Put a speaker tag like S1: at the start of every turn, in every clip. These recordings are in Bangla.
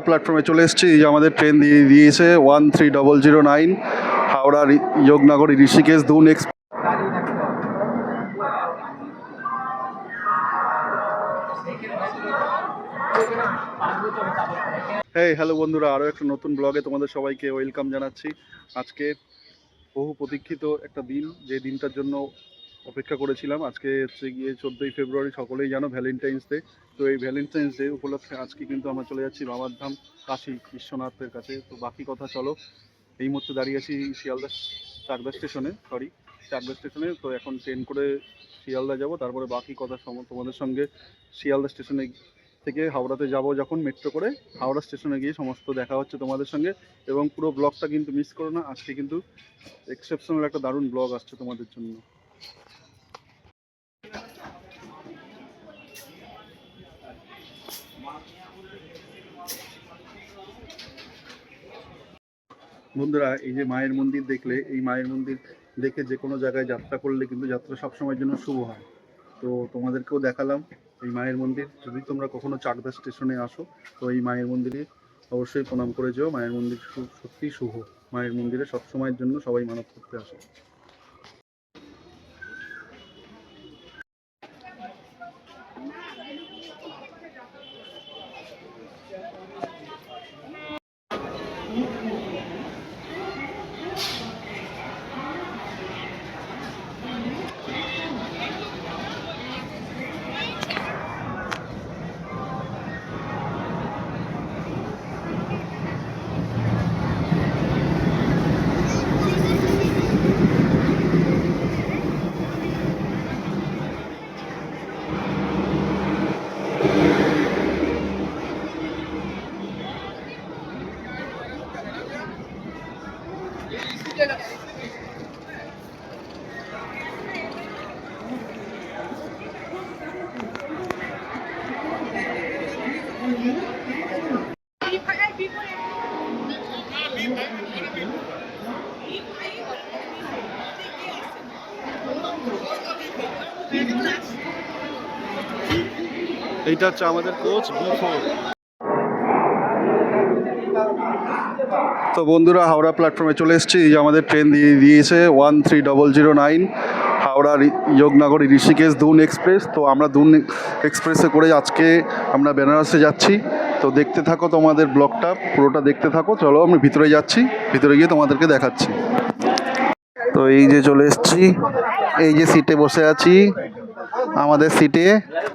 S1: প্ল্যাটফর্মে চলে এসেছি। এই যে আমাদের ট্রেন দিয়ে দিয়েছে 13009 হাওড়া যোগনগর ঋষিকেশ দুন এক্সপ্রেস। হ্যালো বন্ধুরা, আরও একটা নতুন ব্লগে তোমাদের সবাইকে ওয়েলকাম জানাচ্ছি। আজকে বহু প্রতীক্ষিত একটা দিন, যে দিনটার জন্য অপেক্ষা করেছিলাম। আজকে হচ্ছে গিয়ে 14ই ফেব্রুয়ারি, সকলেই জানো ভ্যালেন্টাইন্স ডে। তো এই ভ্যালেন্টাইন্স ডে উপলক্ষে আজকে কিন্তু আমরা চলে যাচ্ছি বাবার ধাম কাশী বিশ্বনাথের কাছে। তো বাকি কথা চলো। এই মুহূর্তে দাঁড়িয়ে আছি শিয়ালদা চাকদা স্টেশনে। তো এখন ট্রেন করে শিয়ালদা যাব, তারপরে বাকি কথা তোমাদের সঙ্গে শিয়ালদা স্টেশনে থেকে হাওড়াতে যাব যখন মেট্রো করে, হাওড়া স্টেশনে গিয়ে সমস্ত দেখা হচ্ছে তোমাদের সঙ্গে। এবং পুরো ব্লগটা কিন্তু মিস করো না, আজকে কিন্তু এক্সেপশনাল একটা দারুণ ব্লগ আসছে তোমাদের জন্য। বন্ধুরা, এই যে মায়ের মন্দির দেখলে, এই মায়ের মন্দির দেখে যে কোনো জায়গায় যাত্রা করলে কিন্তু যাত্রা সবসময়ের জন্য শুভ হয়। তো তোমাদেরকেও দেখালাম এই মায়ের মন্দির। যদি তোমরা কখনো চাকদা স্টেশনে আসো তো এই মায়ের মন্দিরে অবশ্যই প্রণাম করে যেও। মায়ের মন্দির সত্যিই শুভ। মায়ের মন্দিরে সবসময়ের জন্য সবাই মানত করতে আসে। এইটা হচ্ছে আমাদের কোচ B4। তো বন্ধুরা, হাওড়া প্ল্যাটফর্মে চলে এসেছি। এই যে আমাদের ট্রেন দিয়ে দিয়েছে 13009 হাওড়া যোগনগর ঋষিকেশ দুন এক্সপ্রেস। তো আমরা দুন এক্সপ্রেসে করে আজকে আমরা বেনারসে যাচ্ছি। তো দেখতে থাকো, তোমাদের ব্লগটা পুরোটা দেখতে থাকো। চলো আমি ভিতরে যাচ্ছি, ভিতরে গিয়ে তোমাদেরকে দেখাচ্ছি। তো এই যে চলে এসেছি, এই যে সিটে বসে আছি, আমাদের সিটে।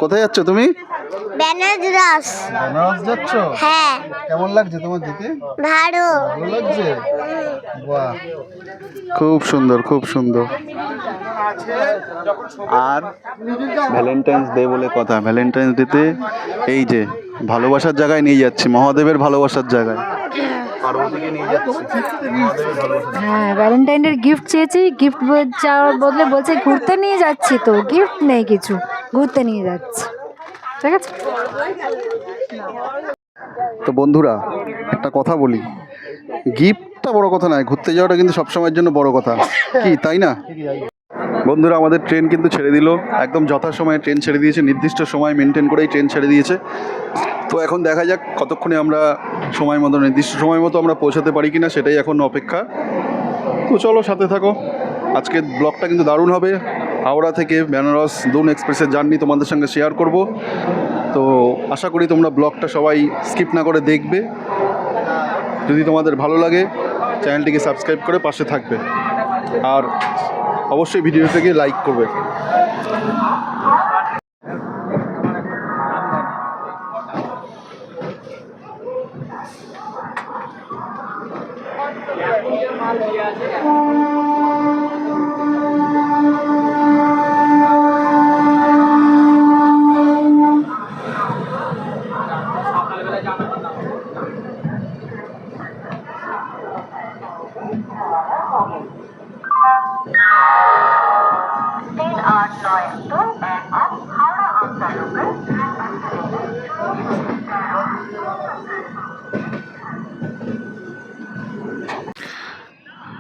S1: কোথায় যাচ্ছ তুমি?
S2: বেনারস।
S1: বেনারস যাচ্ছ?
S2: হ্যাঁ।
S1: কেমন লাগছে তোমার যেতে?
S2: ভালো
S1: লাগছে। বাহ, খুব সুন্দর, খুব সুন্দর। আর ভ্যালেন্টাইন্স ডে বলে কথা, ভ্যালেন্টাইন্স ডেতে এই যে ভালোবাসার জায়গায় নিয়ে যাচ্ছি, মহাদেবের ভালোবাসার জায়গায় পার্বতীকে নিয়ে যাচ্ছি।
S3: হ্যাঁ, ভ্যালেন্টাইনের গিফট চেয়েছি, গিফট চাওয়ার বদলে বলছে ঘুরতে নিয়ে যাচ্ছি। তো গিফট নেই কিছু, ঘুরতে নিয়ে যাচ্ছি। ঠিক আছে।
S1: তো বন্ধুরা, একটা কথা বলি, গিফটটা বড় কথা নয়, ঘুরতে যাওয়াটা কিন্তু সবসময়ের জন্য বড় কথা, কি তাই না? বন্ধুরা, আমাদের ট্রেন কিন্তু ছেড়ে দিল, একদম যথাসময়ে ট্রেন ছেড়ে দিয়েছে, নির্দিষ্ট সময় মেনটেন করেই ট্রেন ছেড়ে দিয়েছে। তো এখন দেখা যাক কতক্ষণে আমরা সময় মতো, নির্দিষ্ট সময় মতো আমরা পৌঁছাতে পারি কিনা, সেটাই এখন অপেক্ষা। তো চলো সাথে থাকো, আজকের ব্লগটা কিন্তু দারুণ হবে। হাওড়া থেকে বেনারস দুন এক্সপ্রেসের জার্নি তোমাদের সঙ্গে শেয়ার করব। তো আশা করি তোমরা ব্লগটা সবাই স্কিপ না করে দেখবে। যদি তোমাদের ভালো লাগে চ্যানেলটিকে সাবস্ক্রাইব করে পাশে থাকবে, আর অবশ্যই ভিডিওটাকে লাইক করবে।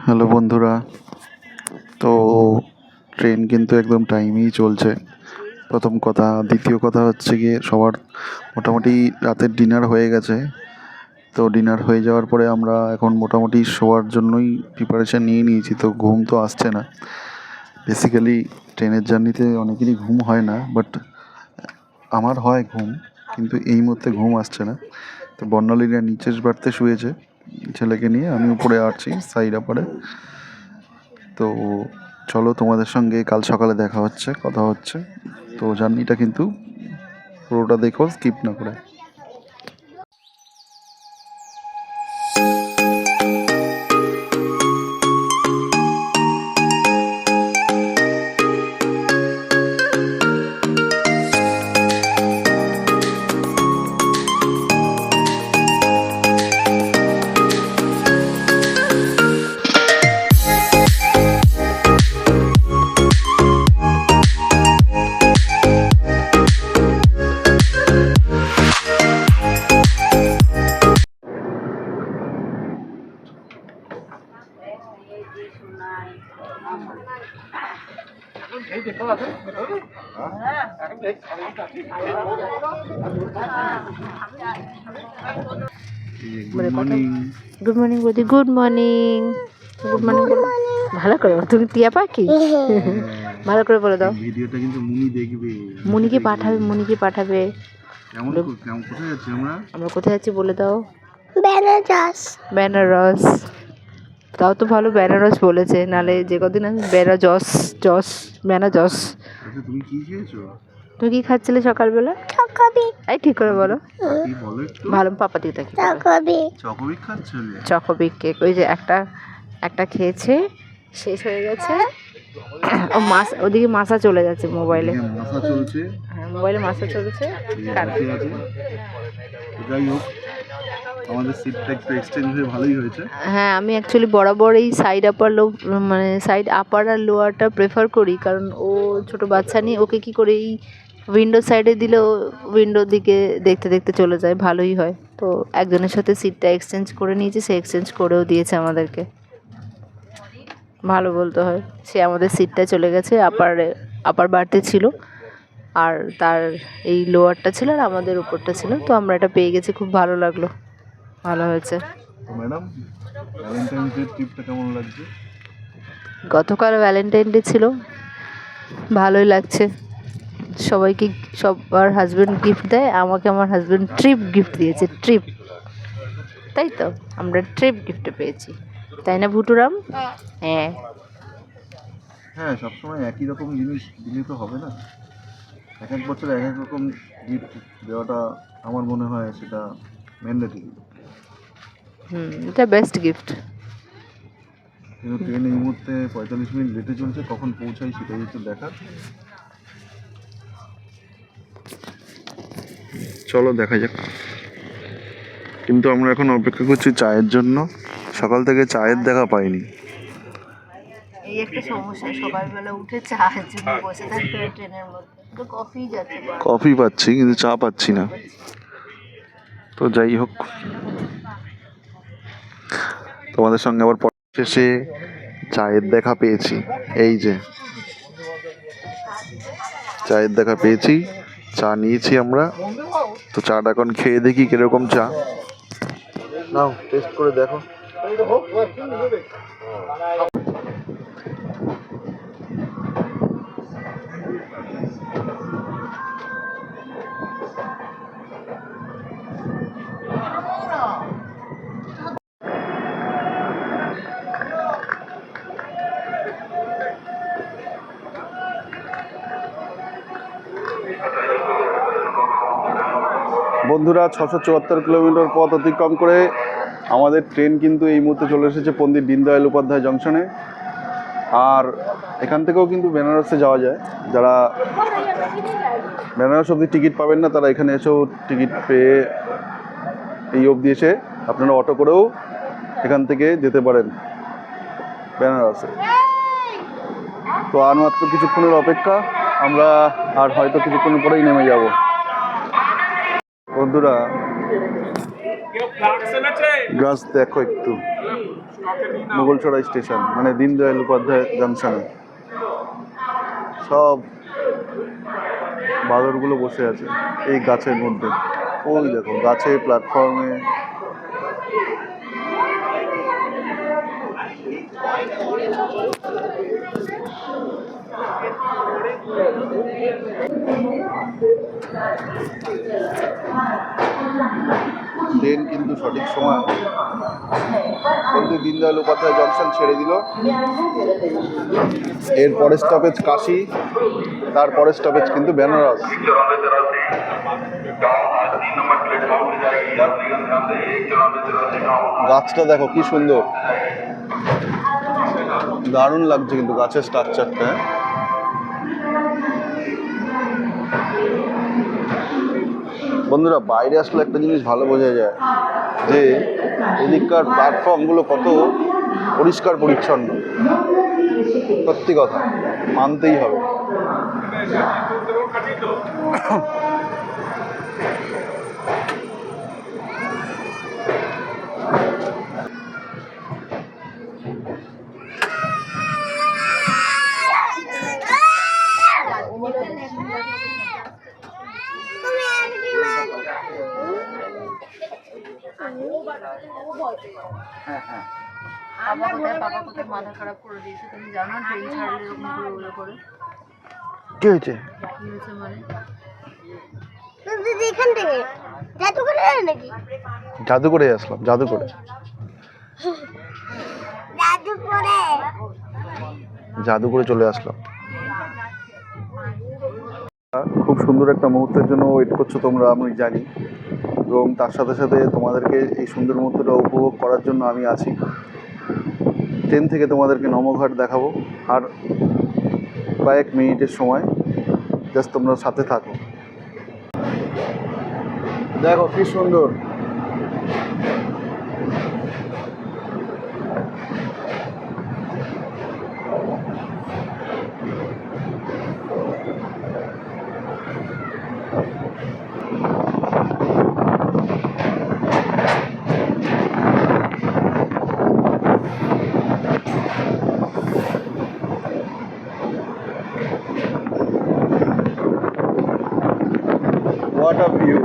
S1: হ্যালো বন্ধুরা, তো ট্রেন কিন্তু একদম টাইমেই চলছে, প্রথম কথা। দ্বিতীয় কথা হচ্ছে গিয়ে সবার মোটামুটি রাতের ডিনার হয়ে গেছে। তো ডিনার হয়ে যাওয়ার পরে আমরা এখন মোটামুটি শোয়ার জন্যই প্রিপারেশান নিয়ে নিয়েছি। তো ঘুম তো আসছে না। বেসিক্যালি ট্রেনের জার্নিতে অনেকেরই ঘুম হয় না, বাট আমার হয় ঘুম, কিন্তু এই মুহূর্তে ঘুম আসছে না। তো বর্ণালীরা নিচের বাড়তে শুয়েছে ছেলেকে নিয়ে, আমি উপরে আছি সাইড আপারে। তো চলো, তোমাদের সঙ্গে কাল সকালে দেখা হচ্ছে, কথা হচ্ছে। তো জার্নিটা কিন্তু পুরোটা দেখো, স্কিপ না করে।
S3: গুড মর্নিং বৌদি, গুড মর্নিং। গুড মর্নিং বলো ভালো করে। তুমি টিয়া পাখি, ভালো করে বলে দাও।
S1: ভিডিওটা কিন্তু মুনি দেখবে,
S3: মুনিকে পাঠাবে, মুনিকে পাঠাবে।
S1: কেমন কোথায় যাচ্ছি আমরা?
S3: আমরা কোথায় যাচ্ছি বলে দাও।
S2: বেনারস।
S3: বেনারস। তাও তো ভালো বেনারস বলেছে, নালে যে কদিন আমি বেনারস জস বেনারস।
S1: আচ্ছা, তুমি কি খেয়েছো?
S3: তুমি কি খাচ্ছিলে সকালবেলা?
S2: চকবি।
S3: এই ঠিক করে বলো।
S1: কি বলো একটু?
S3: ভালো পাপা দিকে দেখি।
S2: চকবি।
S1: চকোবিক খাচ্ছিলে?
S3: চকোবিক কেক, ওই যে একটা খেয়েছে, শেষ হয়ে গেছে। ও ওদিকে মাসা চলে যাচ্ছে মোবাইলে।
S1: মাথা চলছে।
S3: হ্যাঁ, মোবাইলে মাসা চলছে।
S1: ঠিক আছে, যাই হোক, আমাদের সিটটা একটু এক্সচেঞ্জ হয়ে ভালোই হয়েছে।
S3: হ্যাঁ, আমি অ্যাকচুয়ালি বরাবর এই সাইড আপার মানে সাইড আপার আর লোয়ারটা প্রেফার করি, কারণ ও ছোট বাচ্চা নিয়ে ওকে কি করে এই উইন্ডো সাইডে দিলে ও উইন্ডোর দিকে দেখতে দেখতে চলে যায়, ভালোই হয়। তো একজনের সাথে সিটটা এক্সচেঞ্জ করে নিয়েছি, সে এক্সচেঞ্জ করেও দিয়েছে আমাদেরকে, ভালো বলতে হয়। সে আমাদের সিটটা চলে গেছে, আপার বাড়তে ছিল, আর তার এই লোয়ারটা ছিল আর আমাদের উপরটা ছিল। তো আমরা এটা পেয়ে গেছি, খুব ভালো লাগলো, ভালো হয়েছে।
S1: তো ম্যাডাম, ভ্যালেন্টাইন্স ডে ট্রিপটা কেমন লাগছে?
S3: গতকাল ভ্যালেন্টাইন ডে ছিল, ভালোই লাগছে। সবাইকে সবার হাজব্যান্ড গিফট দেয়, আমাকে আমার হাজব্যান্ড ট্রিপ গিফট দিয়েছে, ট্রিপ। তাই তো, আমরা ট্রিপ গিফটে পেয়েছি, তাই না ভুটুরাম? হ্যাঁ
S1: হ্যাঁ, সবসময় একই রকম জিনিস দিলে তো হবে না। এক এক বছর এক এক রকম গিফট দেওয়াটা আমার মনে হয় সেটা ম্যান্ডেটরি।
S3: এটা বেস্ট গিফট।
S1: কিন্তু ট্রেন এই মুহূর্তে 45 মিনিট লেটে চলছে, কখন পৌঁছাই সেটাই হচ্ছে দেখার। চলো দেখা যাক। কিন্তু আমরা এখন অপেক্ষা করছি চায়ের জন্য, সকাল থেকে চায়ের দেখা পাইনি।
S3: এই একটা সমস্যা, সকালবেলা উঠে চায়ের জন্য বসে থাকতে হয় ট্রেনের মধ্যে, তো কফি যাচ্ছে।
S1: কফি পাচ্ছি কিন্তু চা পাচ্ছি না। তো যাই হোক, তোমাদের সঙ্গে আবার শেষে চায়ের দেখা পেয়েছি। এই যে চায়ের দেখা পেয়েছি, চা নিয়েছি আমরা। তো চাটা এখন খেয়ে দেখি কিরকম চা। নাও টেস্ট করে দেখো। বন্ধুরা, 674 কিলোমিটার পথ অতিক্রম করে আমাদের ট্রেন কিন্তু এই মুহূর্তে চলে এসেছে পণ্ডিত দীনদয়াল উপাধ্যায় জংশনে। আর এখান থেকেও কিন্তু বেনারসে যাওয়া যায়। যারা বেনারস অবধি টিকিট পাবেন না, তারা এখানে এসেও টিকিট পেয়ে এই অবধি এসে আপনারা অটো করেও এখান থেকে যেতে পারেন বেনারসে। তো আর মাত্র কিছুক্ষণের অপেক্ষা, আমরা আর হয়তো কিছুক্ষণ পরেই নেমে যাব। বন্ধুরা, জাস্ট দেখো একটু, মুঘলসরাই স্টেশন মানে দীনদয়াল উপাধ্যায় জংশনে সব বাদরগুলো বসে আছে এই গাছের মধ্যে। ওই দেখো, গাছে প্ল্যাটফর্মে ট্রেন কিন্তু সঠিক সময় কিন্তু দীনদয়াল উপাধ্যায় জংশন ছেড়ে দিল। এর পরের স্টপেজ কাশী, তার পরের স্টপেজ কিন্তু বেনারস। গাছটা দেখো কি সুন্দর, দারুণ লাগছে কিন্তু গাছের স্ট্রাকচারটা। বন্ধুরা বাইরে আসলে একটা জিনিস ভালো বোঝা যায় যে এদিককার প্ল্যাটফর্মগুলো কত পরিষ্কার পরিচ্ছন্ন। সত্যি কথা মানতেই হবে।
S3: মাথা খারাপ করে দিয়েছে, তুমি জানো ট্রেন ছাড়লে এরকম করে করে
S1: কি হয়েছে?
S3: কি হয়েছে মানে
S2: এখান থেকে জাদু করে নাকি?
S1: জাদু করে আসলাম, জাদু করে জাদু করে চলে আসলাম। খুব সুন্দর একটা মুহূর্তের জন্য ওয়েট করছো তোমরা, আমি জানি, এবং তার সাথে সাথে তোমাদেরকে এই সুন্দর মুহূর্তটা উপভোগ করার জন্য আমি আছি। ট্রেন থেকে তোমাদেরকে নমঘাট দেখাবো আর কয়েক মিনিটের সময়, জাস্ট তোমরা সাথে থাকো। দেখো কি সুন্দর, what a view.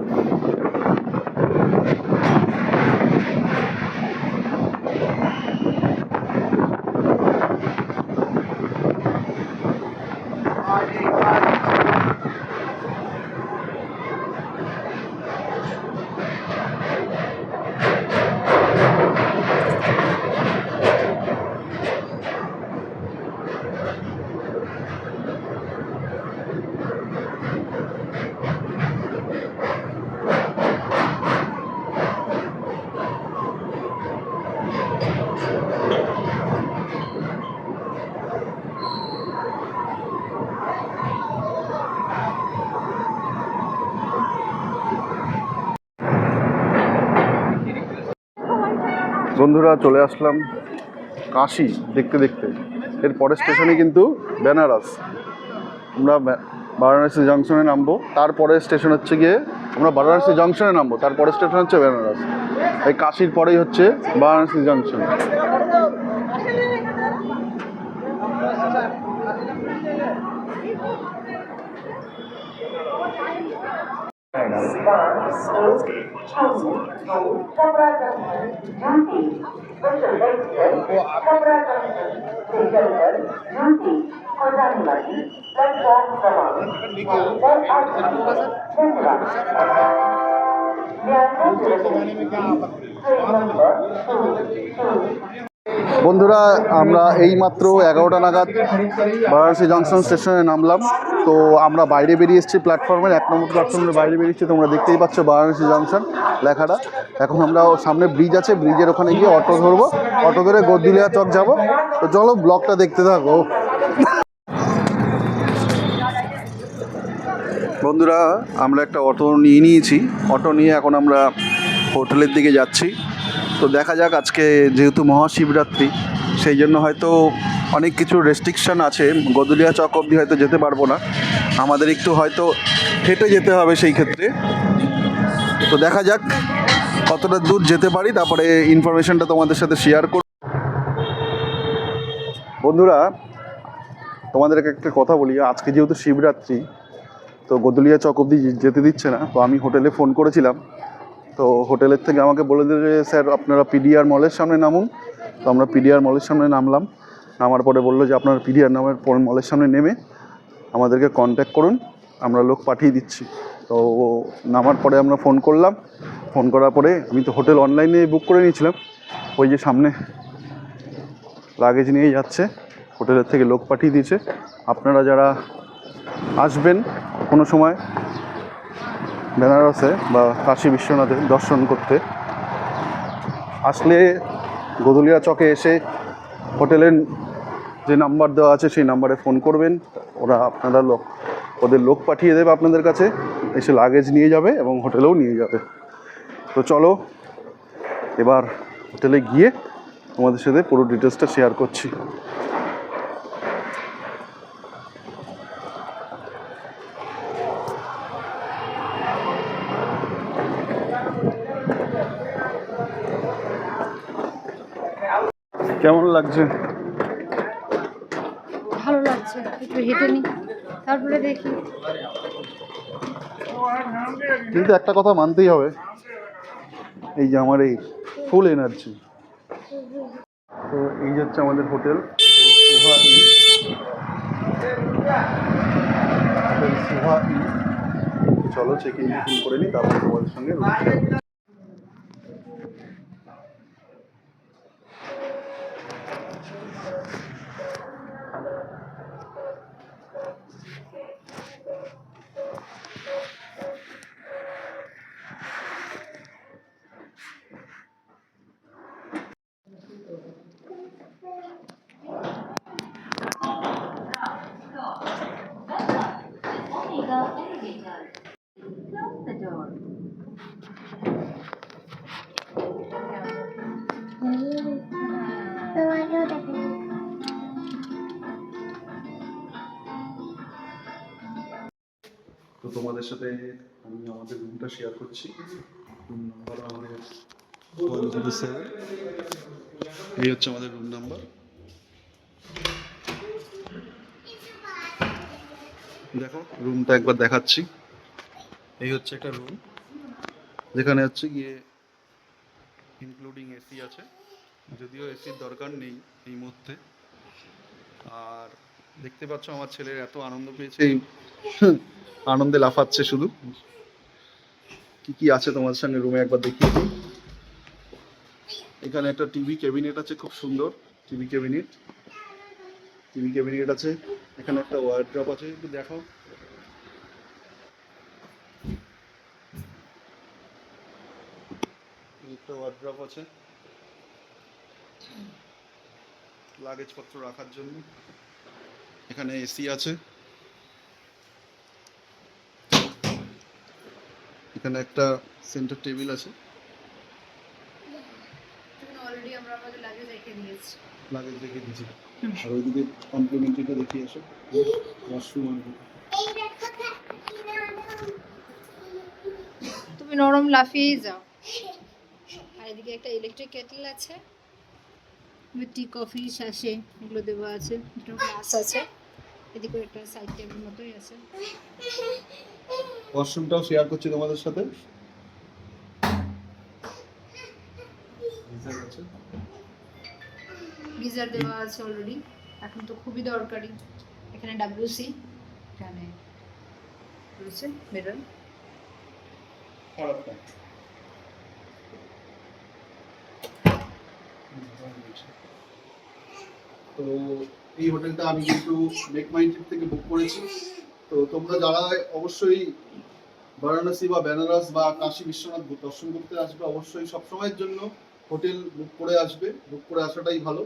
S1: বন্ধুরা চলে আসলাম কাশী দেখতে দেখতে। এর পরের স্টেশনে কিন্তু বেনারস। আমরা বারাণসী জংশনে নামবো, তারপরে স্টেশন হচ্ছে গিয়ে আমরা বারাণসী জংশনে নামবো, তারপরে স্টেশন হচ্ছে বেনারস। এই কাশীর পরেই হচ্ছে বারাণসী জংশন। বন্ধুরা আমরা এইমাত্র 11টা নাগাদ বারাণসী জংশন স্টেশনে নামলাম। তো আমরা বাইরে বেরিয়ে এসেছি, প্ল্যাটফর্মের 1 নম্বর প্ল্যাটফর্মে বাইরে বেরিয়েছি। তোমরা দেখতেই পাচ্ছ বারাণসী জংশন লেখাটা। এখন আমরা সামনে ব্রিজ আছে, ব্রিজের ওখানে গিয়ে অটো ধরবো, অটো ধরে গদুলিয়া চক যাব। তো চলো ব্লগটা দেখতে থাকো। বন্ধুরা আমরা একটা অটো নিয়ে নিয়েছি, অটো নিয়ে এখন আমরা হোটেলের দিকে যাচ্ছি। তো দেখা যাক, আজকে যেহেতু মহাশিবরাত্রি সেই জন্য হয়তো অনেক কিছু রেস্ট্রিকশান আছে, গদুলিয়া চক অবধি হয়তো যেতে পারবো না, আমাদের একটু হয়তো হেঁটে যেতে হবে সেই ক্ষেত্রে। তো দেখা যাক কতটা দূর যেতে পারি, তারপরে ইনফরমেশনটা তোমাদের সাথে শেয়ার করব। বন্ধুরা তোমাদেরকে একটা কথা বলি, আজকে যেহেতু শিবরাত্রি তো গদুলিয়া চক অবধি যেতে দিচ্ছে না। তো আমি হোটেলে ফোন করেছিলাম, তো হোটেলের থেকে আমাকে বলে দিল যে স্যার আপনারা পিডিআর মলের সামনে নামুন। তো আমরা পিডিআর মলের সামনে নামলাম, নামার পরে বললো যে আপনারা পিডিআর নামের মলের সামনে নেমে আমাদেরকে কন্ট্যাক্ট করুন, আমরা লোক পাঠিয়ে দিচ্ছি। তো নামার পরে আমরা ফোন করলাম, ফোন করার পরে আমি তো হোটেল অনলাইনে বুক করে নিয়েছিলাম, ওই যে সামনে লাগেজ নিয়ে যাচ্ছে, হোটেলের থেকে লোক পাঠিয়ে দিয়েছে। আপনারা যারা আসবেন কোনো সময় বেনারসে বা কাশী বিশ্বনাথে দর্শন করতে, আসলে গদুলিয়া চকে এসে হোটেলের যে নাম্বার দেওয়া আছে সেই নাম্বারে ফোন করবেন, ওদের লোক পাঠিয়ে দেবে আপনাদের কাছে, এসে লাগেজ নিয়ে যাবে এবং হোটেলেও নিয়ে যাবে। তো চলো এবার হোটেলে গিয়ে তোমাদের সাথে পুরো ডিটেলসটা শেয়ার করছি। কেমন লাগছে?
S3: ভালো লাগছে, একটু হেঁটে নিই তারপরে দেখি।
S1: কিন্তু একটা কথা মানতেই হবে, এই যে আমার এই ফুল এনার্জি। তো এই হচ্ছে আমাদের হোটেল সুভা ইন। চলো চেক ইন করে নিই, তারপর তোমাদের সঙ্গে room share করছি। তো তোমাদের সাথে আমি আমাদের রুমটা শেয়ার করছি। রুম নাম্বার আমাদের 107। এই হচ্ছে আমাদের রুম নাম্বার। দেখো রুমটা একবার দেখাচ্ছি। এই হচ্ছে একটা রুম, যেখানে হচ্ছে গিয়ে ইনক্লুডিং এসি আছে, যদিও এসির দরকার নেই এই মুহূর্তে। আর দেখতে পাচ্ছ আমার ছেলের এত আনন্দ পেয়েছে, আনন্দে লাফাচ্ছে শুধু। কি কি আছে তোমাদের সঙ্গে রুমে একবার দেখিয়ে দিই। এখানে একটা টিভি ক্যাবিনেট আছে, খুব সুন্দর টিভি ক্যাবিনেট আছে। এখানে একটা ওয়ার্ড্রপ আছে, একটু দেখো। একটা ওয়ার্ড্রপ আছে লাগেজ পত্র রাখার জন্য। এখানে এসি আছে। এখানে একটা সেন্টার টেবিল আছে,
S3: অলরেডি আমরা আমাদের লাগেজ রেখে দিয়েছি।
S1: লাগেজ রেখে দিয়েছি। আর ওইদিকে কমপ্লিমেন্টারিটা দেখিয়ে আসো, ওয়াশরুম।
S3: তুমি নরম লাফিয়েই যাও। আর এদিকে একটা ইলেকট্রিক কেটল আছে, টি কফি শাসে এগুলো দেওয়া আছে, দুটো গ্লাস আছে। এদিকে একটা সাইড টেবিল মতোই আছে।
S1: ওয়াশরুমটাও শেয়ার করছি তোমাদের সাথে।
S3: গিজার দেওয়া আছে অলরেডি, এখন তো খুবই দরকারি। এখানে ডাব্লিউসি, এখানে রয়েছে মিরর।
S1: তো এই হোটেলটা আমি কিন্তু মেক মাই ট্রিপ থেকে বুক করেছি। তো তোমরা যারা অবশ্যই বারাণসী বা বেনারস বা কাশী বিশ্বনাথ দর্শন করতে আসবে, অবশ্যই সবসময়ের জন্য হোটেল বুক করে আসবে, বুক করে আসাটাই ভালো।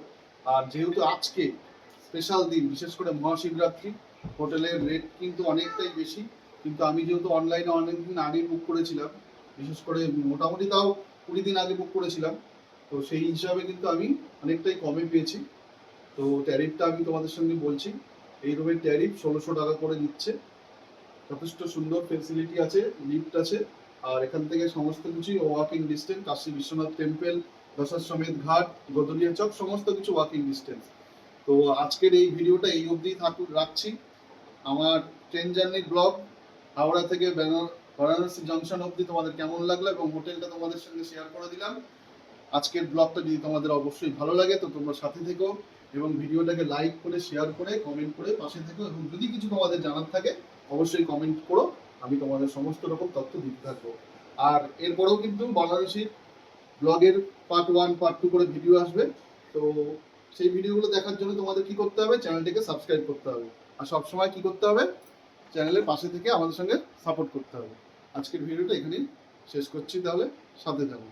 S1: আর যেহেতু আজকে স্পেশাল দিন, বিশেষ করে মহাশিবরাত্রি, হোটেলের রেট কিন্তু অনেকটাই বেশি। কিন্তু আমি যেহেতু অনলাইনে অনেক দিন আগে বুক করেছিলাম, বিশেষ করে মোটামুটি তাও 20 দিন আগে বুক করেছিলাম, তো সেই হিসাবে কিন্তু আমি অনেকটাই কমে পেয়েছি। তো ট্যারিফটা আমি তোমাদের সঙ্গে বলছি। এই রুমের ট্যারিফ 1600 টাকা করে নিচ্ছে। যথেষ্ট সুন্দর ফেসিলিটি আছে, লিফট আছে, আর এখান থেকে সমস্ত কিছুই walking distance. Kashi Biswanath temple, Dashashwamedh ঘাট, গদুলিয়া চক, সমস্ত কিছু ওয়াকিং ডিস্টেন্স। তো আজকের এই ভিডিওটা এই অবধি রাখছি। আমার ট্রেন জার্নির ব্লগ হাওড়া থেকে বারাণসী জংশন অবধি তোমাদের কেমন লাগলো, এবং হোটেলটা তোমাদের সঙ্গে শেয়ার করে দিলাম। আজকের ব্লগটা যদি তোমাদের অবশ্যই ভালো লাগে তো তোমরা সাথে থেকো, এবং ভিডিওটাকে লাইক করে, শেয়ার করে, কমেন্ট করে পাশে থেকো, এবং যদি কিছু তোমাদের জানার থাকে অবশ্যই কমেন্ট করো, আমি তোমাদের সমস্ত রকম তথ্য দিতে থাকবো। আর এরপরেও কিন্তু বারাণসীর ব্লগের পার্ট 1 পার্ট 2 করে ভিডিও আসবে। তো সেই ভিডিওগুলো দেখার জন্য তোমাদের কি করতে হবে, চ্যানেলটিকে সাবস্ক্রাইব করতে হবে, আর সবসময় কি করতে হবে, চ্যানেলের পাশে থেকে আমাদের সঙ্গে সাপোর্ট করতে হবে। আজকের ভিডিওটা এখানেই শেষ করছি, তাহলে সাথে থাকুন।